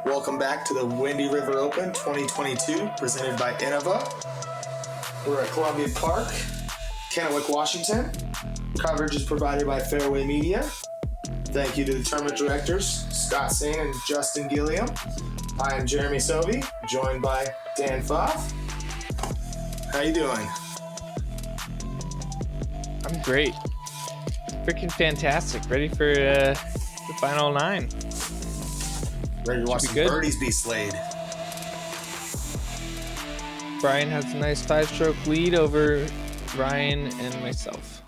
Welcome back to the Windy River Open 2022, presented by Innova. We're at Columbia Park, Kennewick, Washington. Coverage is provided by FAIRWAYMEDIA. Thank you to the Tourney Directors, Scott Sain and Justin Guilliam. I am Jeremy Sauve, joined by Dan Pfaff. How you doing? I'm great. Freaking fantastic. Ready for the final 9. Ready to watch some birdies be slayed. Brian has a nice 5-stroke lead over Ryan and myself.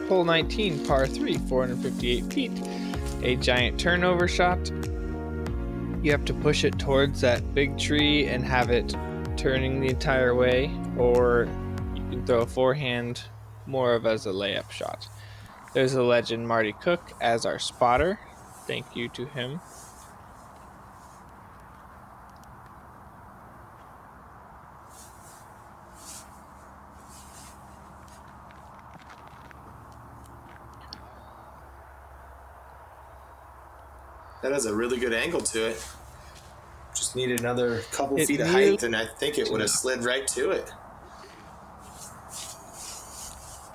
Hole 19, par 3, 458 feet. A giant turnover shot. You have to push it towards that big tree and have it turning the entire way, or you can throw a forehand more of as a layup shot. There's a legend, Marty Cook, as our spotter. Thank you to him. That has a really good angle to it. Just needed another couple feet of height, and I think it would have slid right to it.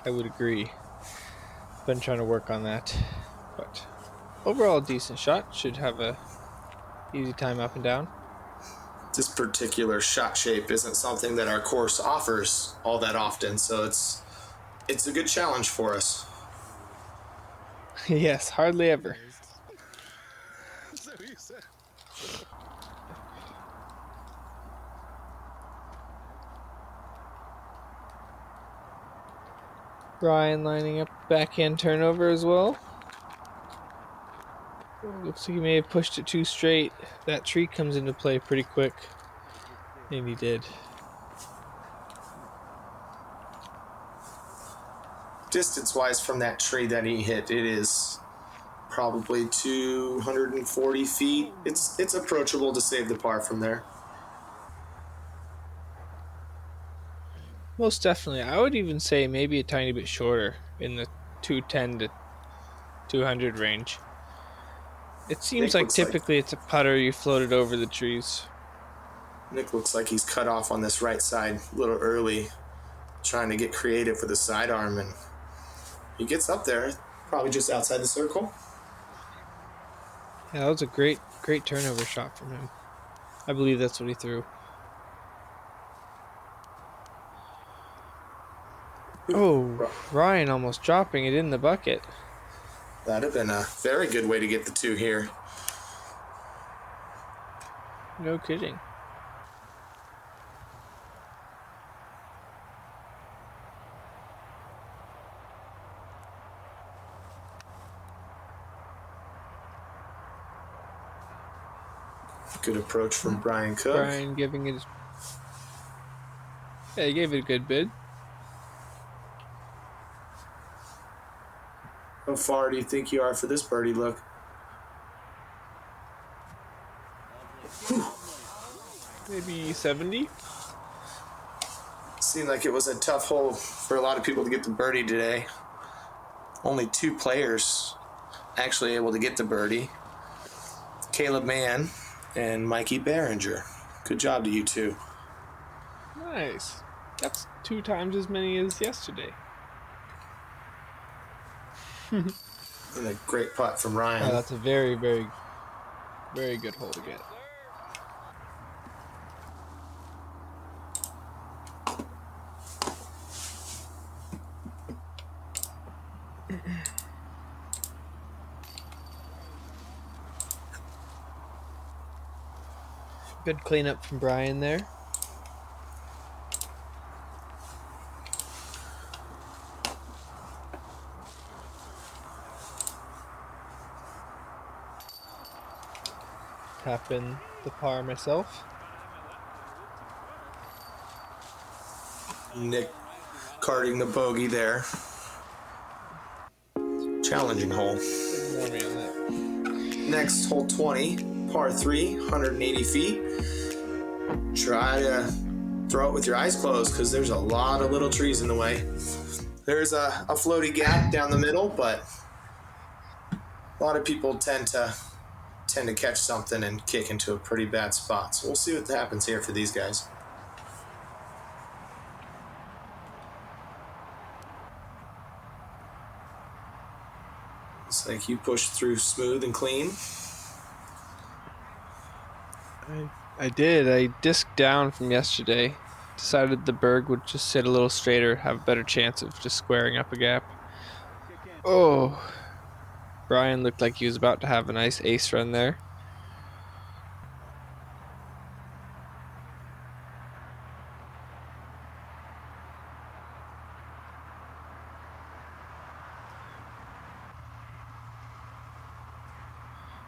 I would agree. Been trying to work on that, but overall a decent shot. Should have a easy time up and down. This particular shot shape isn't something that our course offers all that often, so it's a good challenge for us. Yes, hardly ever. Brian lining up backhand turnover as well. Looks like he may have pushed it too straight. That tree comes into play pretty quick. And he did. Distance-wise from that tree that he hit, it is probably 240 feet. It's approachable to save the par from there. Most definitely. I would even say maybe a tiny bit shorter, in the 210 to 200 range. It seems like typically it's a putter you floated over the trees. Nick looks like he's cut off on this right side a little early, trying to get creative with the sidearm, and he gets up there, probably just outside the circle. Yeah, that was a great turnover shot from him. I believe that's what he threw. Oh, Ryan almost dropping it in the bucket. That'd have been a very good way to get the 2 here. No kidding. Good approach from Brian Cook. Brian giving it. Yeah, he gave it a good bid. How far do you think you are for this birdie look? Maybe 70. Seemed like it was a tough hole for a lot of people to get the birdie today. Only 2 players actually able to get the birdie. Caleb Mann and Mikey Behringer. Good job to you 2. Nice. That's 2 times as many as yesterday. And a great putt from Ryan. Oh, that's a very, very, very good hole to get. Good cleanup from Brian there. Tap in the par myself. Nick carting the bogey there. Challenging hole. Next, hole 20, par 3, 180 feet. Try to throw it with your eyes closed because there's a lot of little trees in the way. There's a floaty gap down the middle, but a lot of people tend to catch something and kick into a pretty bad spot. So we'll see what happens here for these guys. Looks like you pushed through smooth and clean. I did. I disked down from yesterday. Decided the berg would just sit a little straighter, have a better chance of just squaring up a gap. Oh, Brian looked like he was about to have a nice ace run there.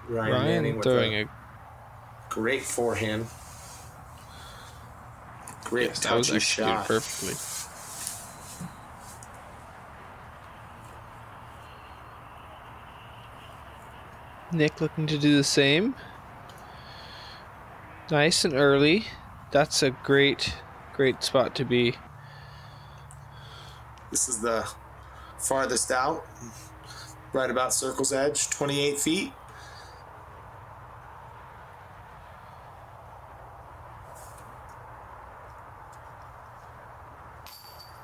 Ryan throwing a great forehand. Great touchy shot. Perfectly. Nick looking to do the same. Nice and early. That's a great spot to be. This is the farthest out, right about circle's edge, 28 feet.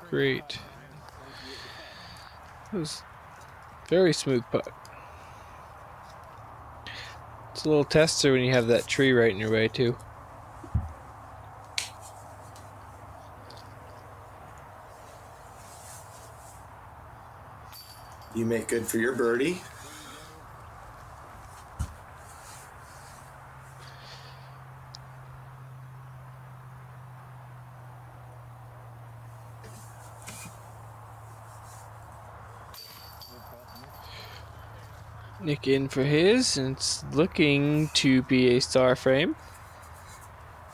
Great. It was very smooth putt. It's a little tester when you have that tree right in your way too. You make good for your birdie. Nick in for his, and it's looking to be a star frame.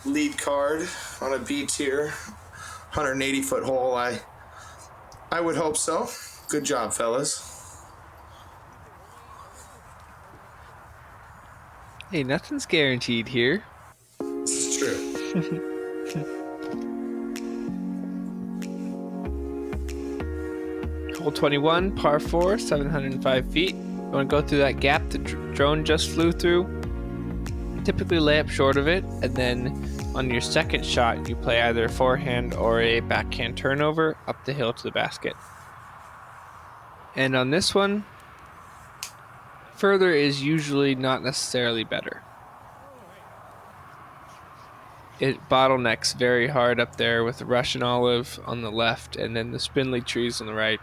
Lead card on a B-tier, 180-foot hole. I would hope so. Good job, fellas. Hey, nothing's guaranteed here. This is true. Hole 21, par 4, 705 feet. You want to go through that gap the drone just flew through. Typically lay up short of it, and then on your second shot, you play either a forehand or a backhand turnover up the hill to the basket. And on this one, further is usually not necessarily better. It bottlenecks very hard up there with the Russian olive on the left and then the spindly trees on the right,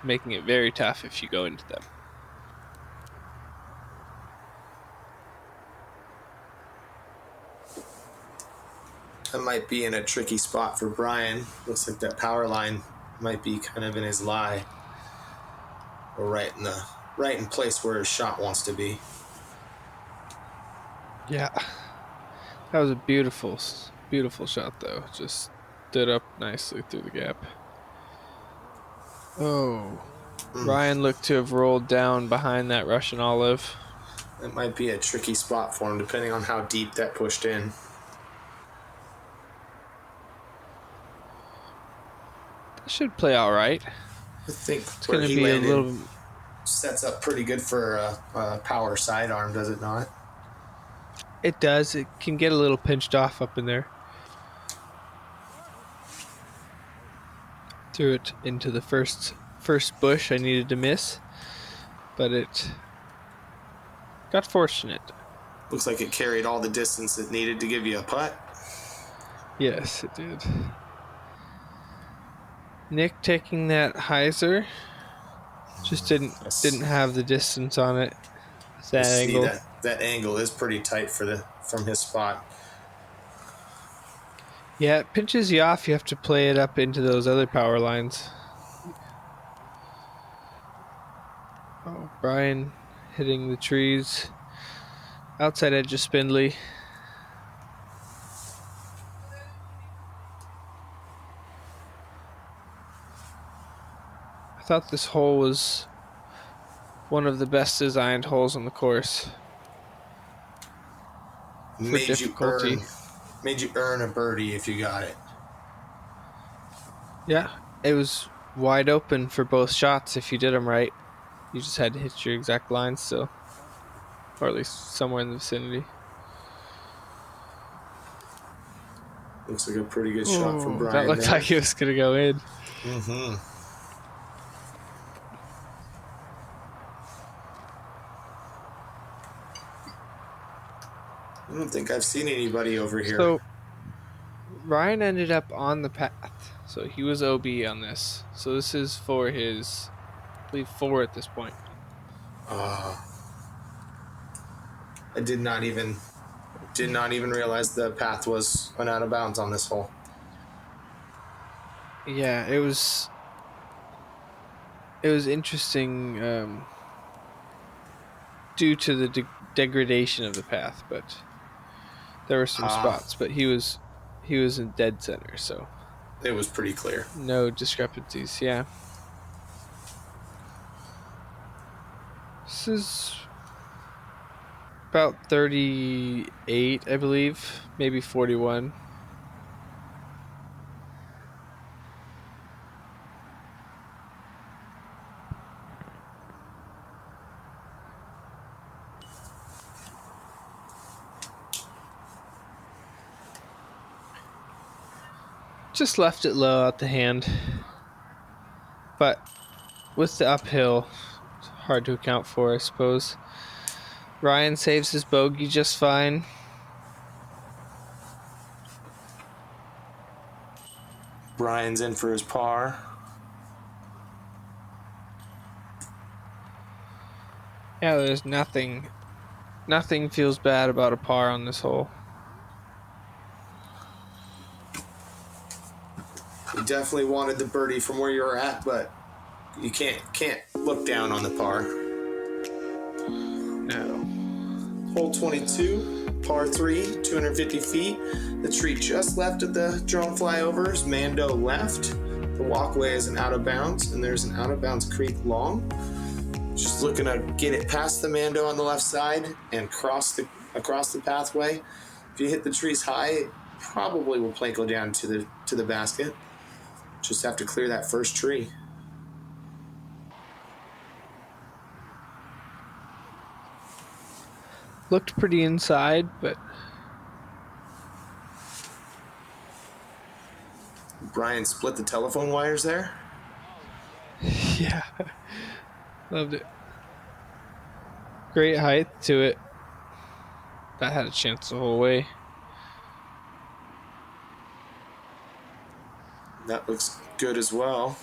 making it very tough if you go into them. That might be in a tricky spot for Brian. Looks like that power line might be kind of in his lie, or right in place where his shot wants to be. Yeah, that was a beautiful shot though. Just stood up nicely through the gap. Oh, Ryan looked to have rolled down behind that Russian olive. That might be a tricky spot for him, depending on how deep that pushed in. That should play all right. I think It's where going to he be a landed little. sets up pretty good for a power sidearm, does it not? It does. It can get a little pinched off up in there. Threw it into the first bush I needed to miss, but it got fortunate. Looks like it carried all the distance it needed to give you a putt. Yes, it did. Nick taking that hyzer, just didn't have the distance on it. That angle. See that angle is pretty tight from his spot. Yeah, it pinches you off. You have to play it up into those other power lines. Oh, Brian hitting the trees. Outside edge of spindly. I thought this hole was one of the best designed holes on the course. Made you earn a birdie if you got it. Yeah, it was wide open for both shots if you did them right. You just had to hit your exact line still, or at least somewhere in the vicinity. Looks like a pretty good shot from Brian. That looked there. like it was gonna go in. Mm-hmm. I don't think I've seen anybody over here. So Ryan ended up on the path, so he was OB on this. So this is for his, I believe, 4 at this point. I did not even realize the path went out of bounds on this hole. Yeah, it was interesting due to the degradation of the path, but there were some spots, but he was in dead center, so it was pretty clear. No discrepancies. Yeah. This is about 38, I believe, maybe 41. Just left it low out the hand, but with the uphill, it's hard to account for, I suppose. Ryan saves his bogey just fine. Brian's in for his par. Yeah, there's nothing feels bad about a par on this hole. You definitely wanted the birdie from where you were at, but you can't look down on the par. No. Hole 22, par 3, 250 feet. The tree just left of the drone flyovers. Mando left. The walkway is an out of bounds, and there's an out of bounds creek long. Just looking to get it past the Mando on the left side and across the pathway. If you hit the trees high, it probably will go down to the basket. Just have to clear that first tree. Looked pretty inside, but Brian split the telephone wires there. Yeah. Loved it. Great height to it. That had a chance the whole way. That looks good as well.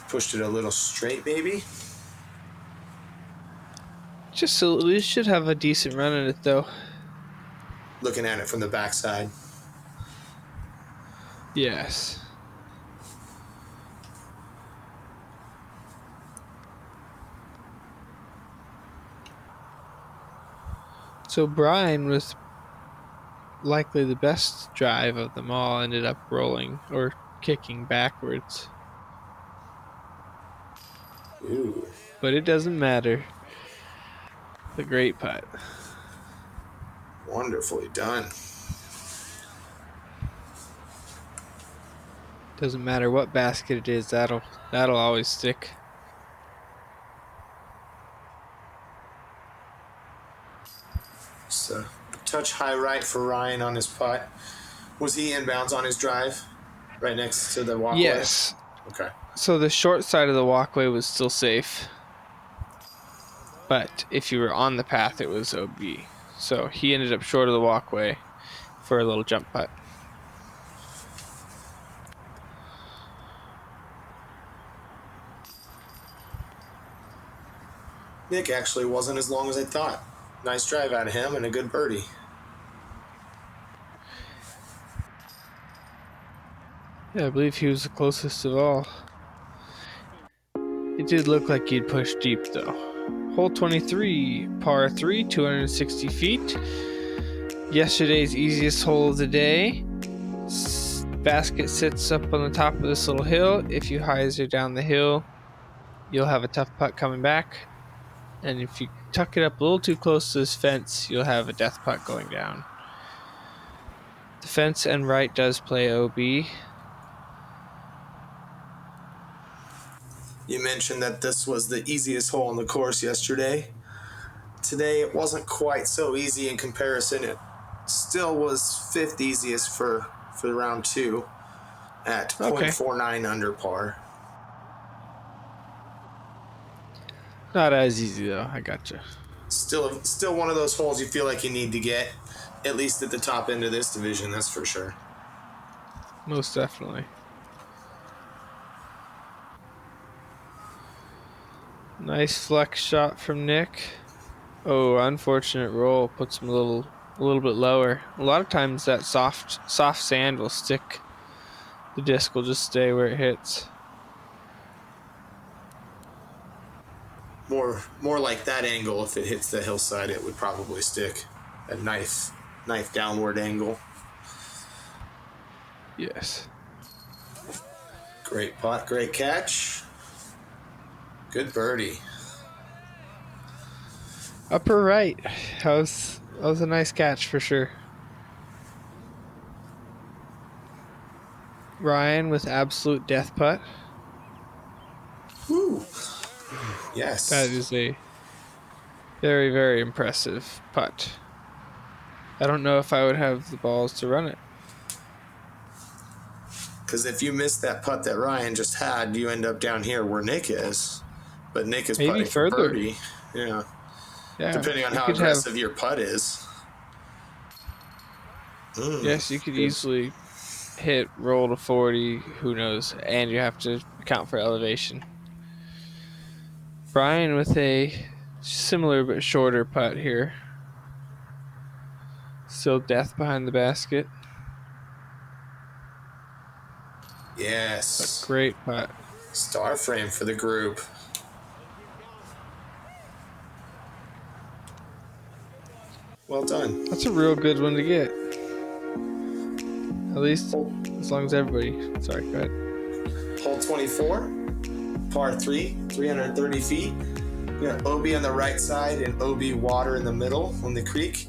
Pushed it a little straight, maybe. Just so at least should have a decent run in it, though. Looking at it from the backside. Yes. So Brian was likely the best drive of them all, ended up rolling or kicking backwards. Ooh. But it doesn't matter. The great putt. Wonderfully done. Doesn't matter what basket it is, that'll always stick. So touch high right for Ryan on his putt. Was he inbounds on his drive? Right next to the walkway? Yes. Okay. So the short side of the walkway was still safe. But if you were on the path, it was OB. So he ended up short of the walkway for a little jump putt. Nick actually wasn't as long as I thought. Nice drive out of him and a good birdie. Yeah, I believe he was the closest of all. It did look like he'd pushed deep, though. Hole 23, par 3, 260 feet. Yesterday's easiest hole of the day. Basket sits up on the top of this little hill. If you hyzer down the hill, you'll have a tough putt coming back. And if you tuck it up a little too close to this fence, you'll have a death putt going down. The fence and right does play OB. You mentioned that this was the easiest hole on the course yesterday. Today it wasn't quite so easy in comparison. It still was 5th easiest for round 2 at .49 under par. Not as easy though, I gotcha. Still one of those holes you feel like you need to get, at least at the top end of this division, that's for sure. Most definitely. Nice flex shot from Nick. Oh, unfortunate roll. Puts him a little bit lower. A lot of times that soft sand will stick. The disc will just stay where it hits. More like that angle. If it hits the hillside, it would probably stick. A knife downward angle. Yes. Great putt, great catch. Good birdie. Upper right. That was a nice catch for sure. Ryan with absolute death putt. Woo. Yes. That is a very, very impressive putt. I don't know if I would have the balls to run it. Because if you miss that putt that Ryan just had, you end up down here where Nick is. But Nick is maybe putting further. For birdie. Yeah. Depending on how aggressive your putt is. Yes, you could easily hit roll to 40, who knows, and you have to account for elevation. Brian with a similar but shorter putt here. Still death behind the basket. Yes. A great putt. Star frame for the group. Well done. That's a real good one to get. At least as long as everybody... Sorry, go ahead. Hole 24, par 3, 330 feet. You got OB on the right side and OB water in the middle on the creek.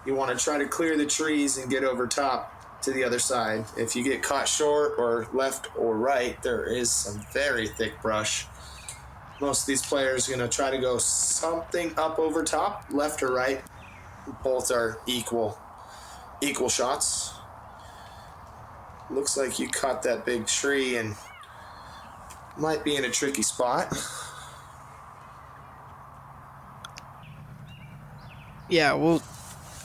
You want to try to clear the trees and get over top to the other side. If you get caught short or left or right, there is some very thick brush. Most of these players are going to try to go something up over top, left or right. Both are equal shots. Looks like you caught that big tree and might be in a tricky spot. Yeah, well,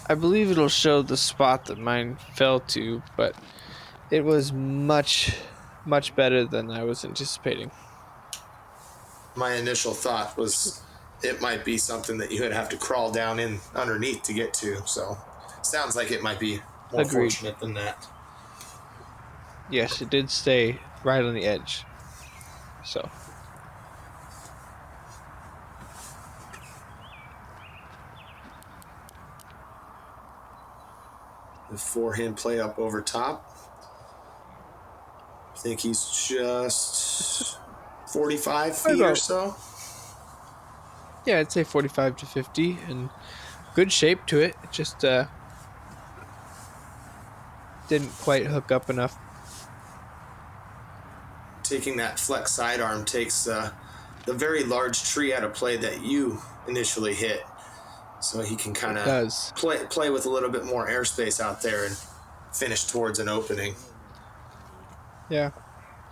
I believe it'll show the spot that mine fell to, but it was much, much better than I was anticipating. My initial thought was it might be something that you would have to crawl down in underneath to get to, so sounds like it might be more fortunate than that. Yes, it did stay right on the edge. So. The forehand play up over top. I think he's just 45 feet or so. Yeah, I'd say 45 to 50, and good shape to it. It just didn't quite hook up enough. Taking that flex sidearm takes the very large tree out of play that you initially hit. So he can kind of play with a little bit more airspace out there and finish towards an opening. Yeah.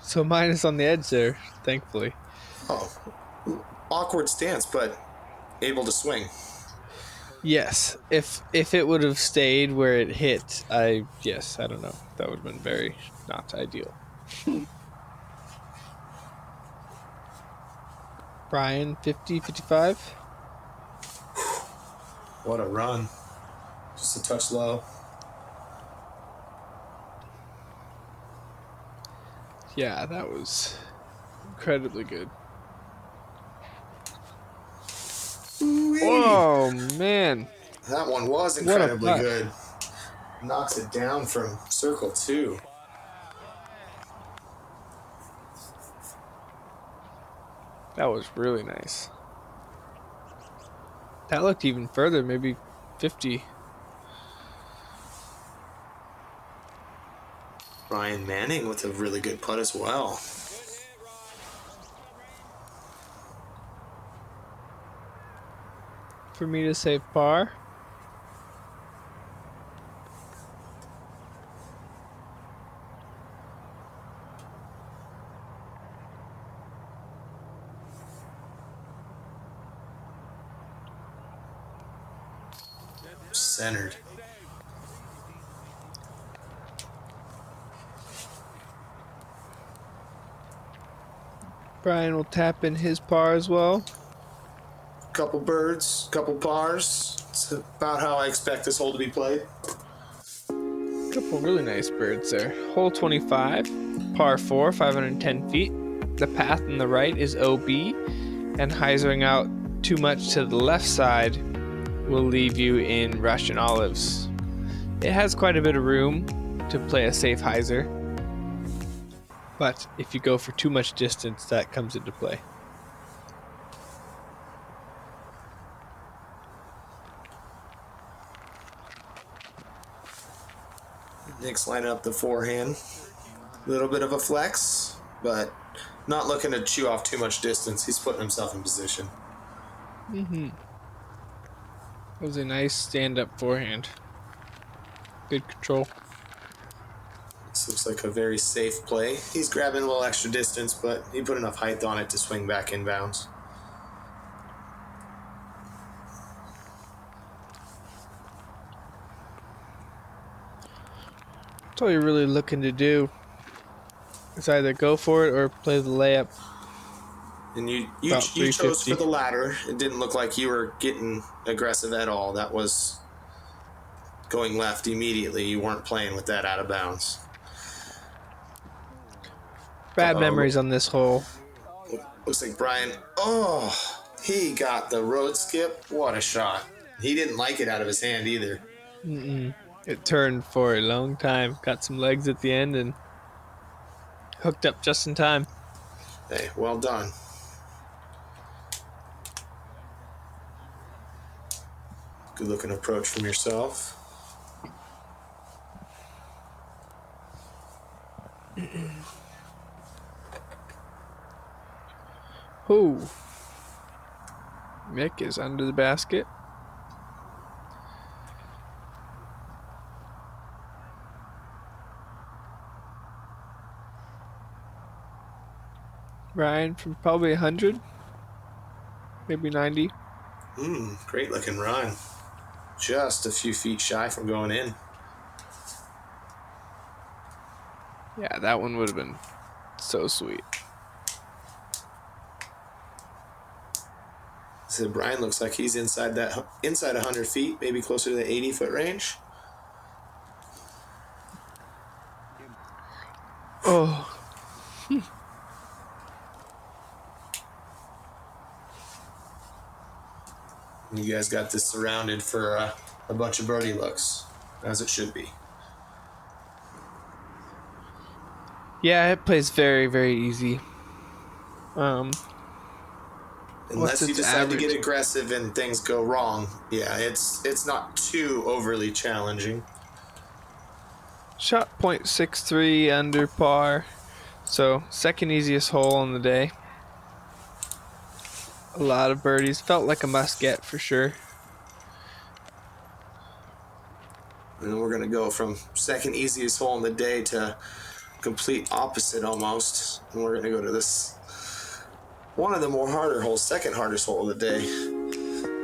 So mine is on the edge there, thankfully. Oh, awkward stance, but able to swing. Yes. If it would have stayed where it hit, I don't know. That would have been very not ideal. Brian, 50, 55? What a run. Just a touch low. Yeah, that was incredibly good. Ooh-wee. Oh, man. That one was incredibly good. Knocks it down from circle 2. That was really nice. That looked even further, maybe 50. Ryan Manning with a really good putt as well. For me to save par. Centered. Brian will tap in his par as well. Couple birds, couple pars. It's about how I expect this hole to be played. Couple really nice birds there. Hole 25, par 4, 510 feet. The path on the right is OB, and hyzering out too much to the left side will leave you in Russian olives. It has quite a bit of room to play a safe hyzer, but if you go for too much distance, that comes into play. Nick's lining up the forehand. A little bit of a flex, but not looking to chew off too much distance. He's putting himself in position. That was a nice stand-up forehand. Good control. This looks like a very safe play. He's grabbing a little extra distance, but he put enough height on it to swing back inbounds. That's all you're really looking to do. It's either go for it or play the layup. And you About chose 350. for the latter. It didn't look like you were getting aggressive at all. That was going left immediately. You weren't playing with that out of bounds. Bad memories on this hole. Looks like Brian. Oh, he got the road skip. What a shot. He didn't like it out of his hand either. It turned for a long time. Got some legs at the end and hooked up just in time. Hey, well done. Good looking approach from yourself. Ooh. Mick is under the basket. Ryan from probably 100, maybe 90. Great looking run. Just a few feet shy from going in. Yeah, that one would have been so sweet. So Brian looks like he's inside 100 feet, maybe closer to the 80-foot range. Oh. You guys got this surrounded for a bunch of birdie looks, as it should be. Yeah, it plays very, very easy. Unless you its decide average? to get aggressive and things go wrong, yeah, it's not too overly challenging. Shot .63 under par. So, second easiest hole on the day. A lot of birdies. Felt like a must get for sure. And we're going to go from second easiest hole in the day to complete opposite almost. And we're going to go to this, one of the more harder holes, second hardest hole of the day.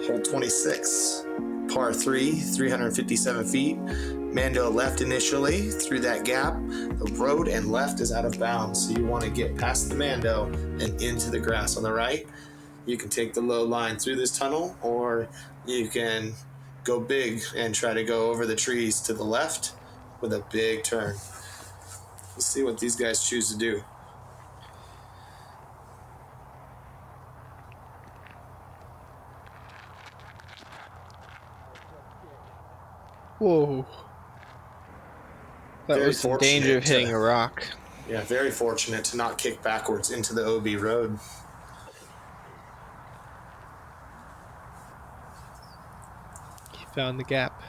Hole 26, par 3, 357 feet. Mando left initially through that gap. The road and left is out of bounds. So you want to get past the Mando and into the grass on the right. You can take the low line through this tunnel, or you can go big and try to go over the trees to the left with a big turn. Let's see what these guys choose to do. Whoa. That Very was in danger of fortunate hitting a rock. Yeah, very fortunate to not kick backwards into the OB road. He found the gap.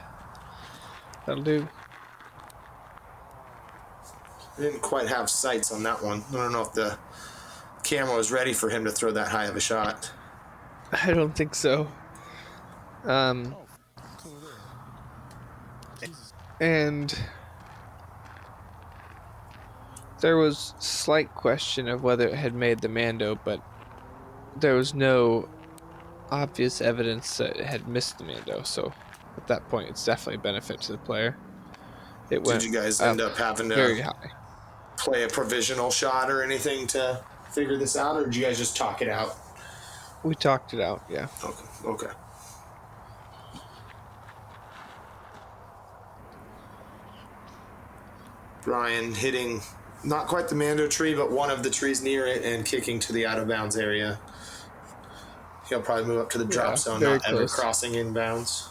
That'll do. I didn't quite have sights on that one. I don't know if the camera was ready for him to throw that high of a shot. I don't think so. And there was slight question of whether it had made the Mando, but there was no obvious evidence that it had missed the Mando, so at that point it's definitely a benefit to the player. It went Did you guys up end up having to very high. play a provisional shot or anything to figure this out, or did you guys just talk it out? We talked it out, yeah. Okay. Brian hitting not quite the Mando tree, but one of the trees near it and kicking to the out of bounds area. He'll probably move up to the drop zone, not ever crossing inbounds.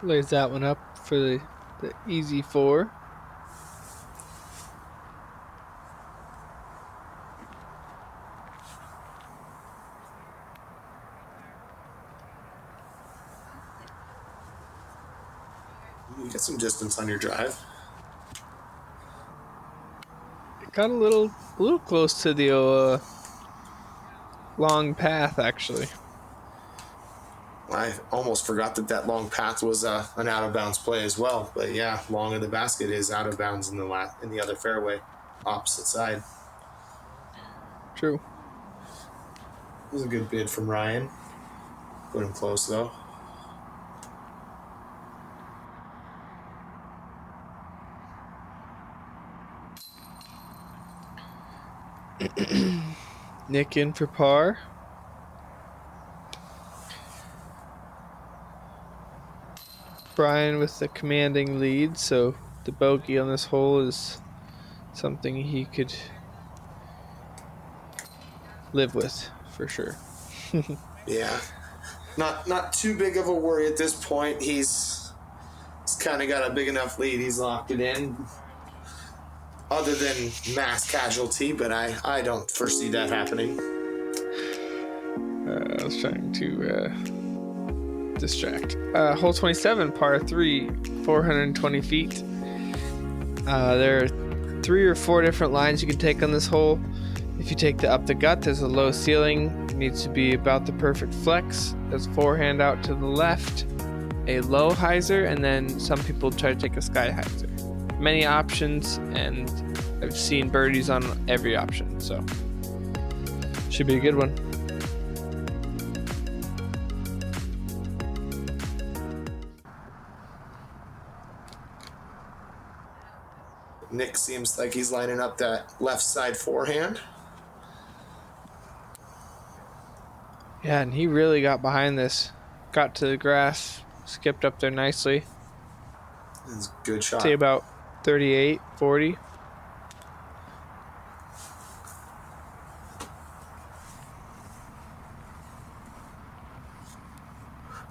Lays that one up for the easy 4. You get some distance on your drive. It got a little close to the long path, actually. I almost forgot that long path was an out of bounds play as well. But yeah, long of the basket is out of bounds in the other fairway, opposite side. True. It was a good bid from Ryan. Put him close though. Nick in for par. Brian with the commanding lead, so the bogey on this hole is something he could live with for sure. Yeah, not too big of a worry at this point. He's kind of got a big enough lead. He's locked it in. Other than mass casualty, but I don't foresee that happening. I was trying to distract. Hole 27, par 3, 420 feet. There are 3 or 4 different lines you can take on this hole. If you take the up the gut, there's a low ceiling. It needs to be about the perfect flex. There's forehand out to the left, a low hyzer, and then some people try to take a sky hyzer. Many options, and I've seen birdies on every option, so should be a good one. Nick seems like he's lining up that left side forehand. Yeah, and he really got behind this. Got to the grass, skipped up there nicely. That's a good shot. Say about 38, 40.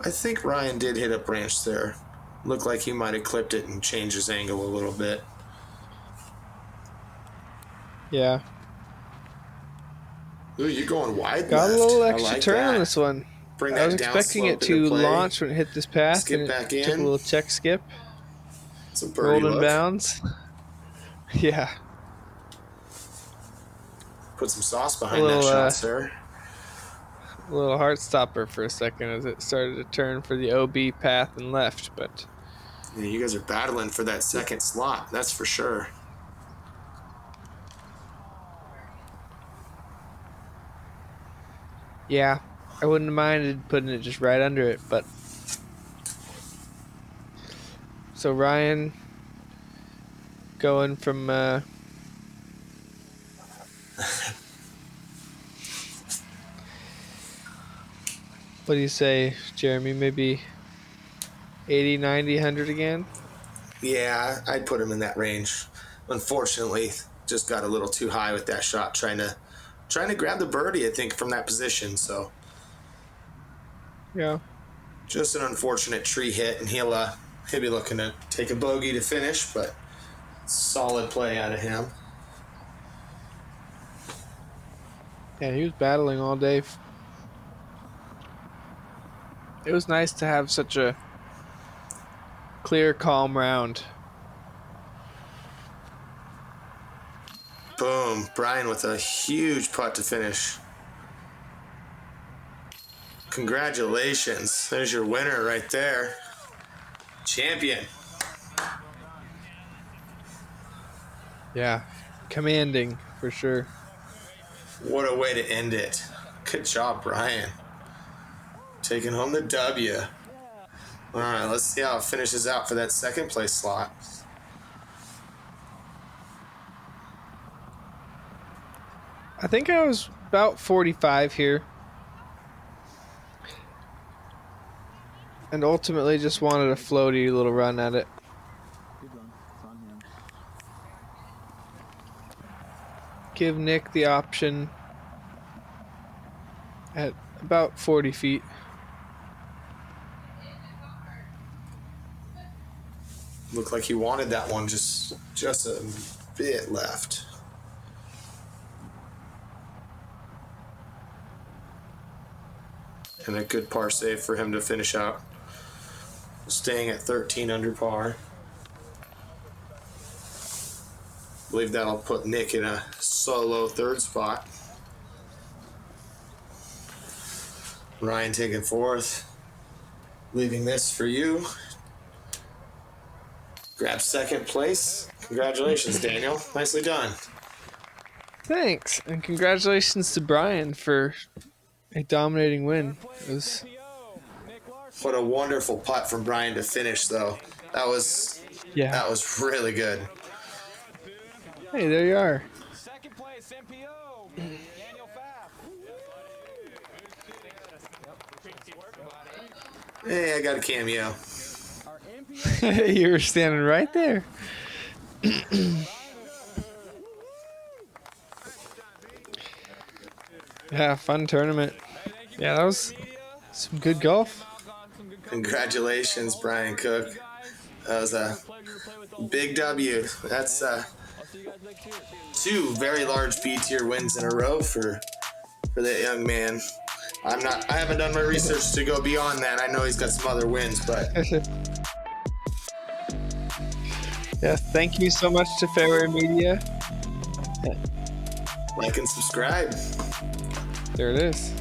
I think Ryan did hit a branch there. Looked like he might have clipped it and changed his angle a little bit. Yeah. Ooh, you're going wide Got left. a little extra like turn that. on this one. Bring I was that down expecting it slope to into play. launch when it hit this path. Skip and back Took in. a little check skip. It's a birdie Rolled in look. bounds. Yeah. Put some sauce behind that shot, sir. A little heart stopper for a second as it started to turn for the OB path and left, but Yeah, you guys are battling for that second slot, that's for sure. yeah, I wouldn't have minded putting it just right under it, but so Ryan going from what do you say, Jeremy? Maybe 80, 90, 100 again? Yeah, I'd put him in that range. Unfortunately, just got a little too high with that shot, trying to grab the birdie, I think, from that position. So Yeah. just an unfortunate tree hit, and he'll be looking to take a bogey to finish, but solid play out of him. Yeah, he was battling all day. It was nice to have such a clear, calm round. Boom. Brian with a huge putt to finish. Congratulations. There's your winner right there. Champion. Yeah, commanding for sure. What a way to end it. Good job, Brian. Taking home the W. All right, let's see how it finishes out for that second place slot. I think I was about 45 here. And ultimately just wanted a floaty little run at it. Give Nick the option at about 40 feet. Looked like he wanted that one just a bit left. And a good par save for him to finish out. Staying at 13 under par. I believe that'll put Nick in a solo third spot. Ryan taking fourth. Leaving this for you. Grab second place. Congratulations, Daniel. Nicely done. Thanks, and congratulations to Brian for a dominating win. What a wonderful putt from Brian to finish, though. That was really good. Hey, there you are. Second place, MPO, Pfaff. Hey, I got a cameo. You were standing right there. Yeah, fun tournament. Yeah, that was some good golf. Congratulations, Brian Cook. That was a big W. That's 2 very large B-tier wins in a row for that young man. I haven't done my research to go beyond that. I know he's got some other wins, but yeah, thank you so much to Fairway Media. like and subscribe. There it is.